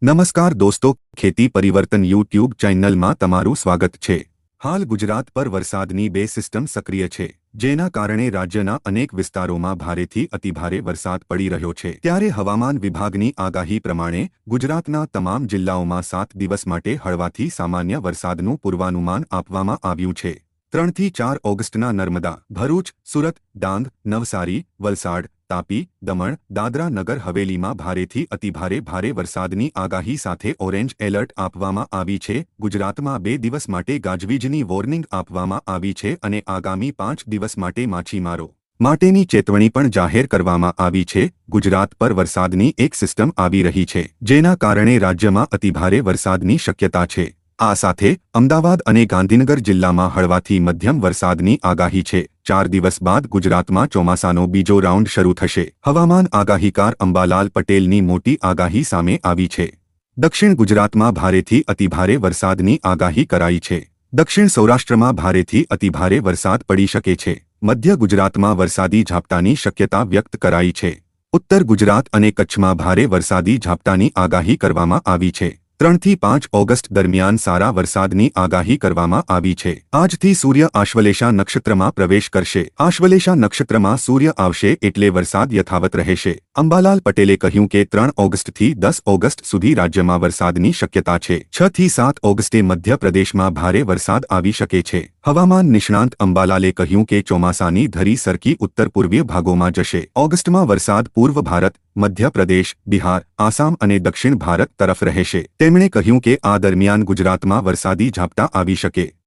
નમસ્કાર દોસ્તો, ખેતી પરિવર્તન યુટ્યુબ ચેનલમાં તમારું સ્વાગત છે। હાલ ગુજરાત પર વરસાદની બે સિસ્ટમ સક્રિય છે, જેના કારણે રાજ્યના અનેક વિસ્તારોમાં ભારેથી અતિભારે વરસાદ પડી રહ્યો છે। ત્યારે હવામાન વિભાગની આગાહી પ્રમાણે ગુજરાતના તમામ જિલ્લાઓમાં 7 દિવસ માટે હળવાથી સામાન્ય વરસાદનું પૂર્વાનુમાન આપવામાં આવ્યું છે। 3 થી 4 ઓગસ્ટના નર્મદા, ભરૂચ, સુરત, ડાંગ, નવસારી, વલસાડ, તાપી, દમણ, દાદરા નગર હવેલીમાં ભારેથી અતિભારે ભારે વરસાદની આગાહી સાથે ઓરેન્જ એલર્ટ આપવામાં આવી છે। ગુજરાતમાં 2 દિવસ માટે ગાજવીજની વોર્નિંગ આપવામાં આવી છે અને આગામી 5 દિવસ માટે માછીમારો માટેની ચેતવણી પણ જાહેર કરવામાં આવી છે। ગુજરાત પર વરસાદની એક સિસ્ટમ આવી રહી છે, જેના કારણે રાજ્યમાં અતિભારે વરસાદની શક્યતા છે। આ સાથે અમદાવાદ અને ગાંધીનગર જિલ્લામાં હળવાથી મધ્યમ વરસાદની આગાહી છે। 4 દિવસ બાદ ગુજરાતમાં ચોમાસાનો બીજો રાઉન્ડ શરૂ થશે। હવામાન આગાહીકાર અંબાલાલ પટેલની મોટી આગાહી સામે આવી છે। દક્ષિણ ગુજરાતમાં ભારેથી અતિભારે વરસાદની આગાહી કરાઈ છે। દક્ષિણ સૌરાષ્ટ્રમાં ભારેથી અતિભારે વરસાદ પડી શકે છે। મધ્ય ગુજરાતમાં વરસાદી ઝાપટાની શક્યતા વ્યક્ત કરાઈ છે। ઉત્તર ગુજરાત અને કચ્છમાં ભારે વરસાદી ઝાપટાની આગાહી કરવામાં આવી છે। 3 થી 5 ઓગસ્ટ દરમિયાન સારા વરસાદની આગાહી કરવામાં આવી છે। આજથી સૂર્ય આશ્વલેષા નક્ષત્રમાં પ્રવેશ કરશે। આશ્વલેષા નક્ષત્રમાં સૂર્ય આવશે એટલે વરસાદ યથાવત રહેશે। અંબાલાલ પટેલે કહ્યું કે 3 ઓગસ્ટથી 10 ઓગસ્ટ સુધી રાજ્યમાં વરસાદની શક્યતા છે। 6 થી 7 ઓગસ્ટે મધ્યપ્રદેશમાં ભારે વરસાદ આવી શકે છે। હવામાન નિષ્ણાંત અંબાલાલે કહ્યું કે ચોમાસાની ધરી સરકી ઉત્તર પૂર્વીય ભાગોમાં જશે। ઓગસ્ટમાં વરસાદ પૂર્વ ભારત, મધ્યપ્રદેશ, બિહાર, આસામ અને દક્ષિણ ભારત તરફ રહેશે। તેમણે કહ્યું કે આ દરમિયાન ગુજરાતમાં વરસાદી ઝાપટા આવી શકે।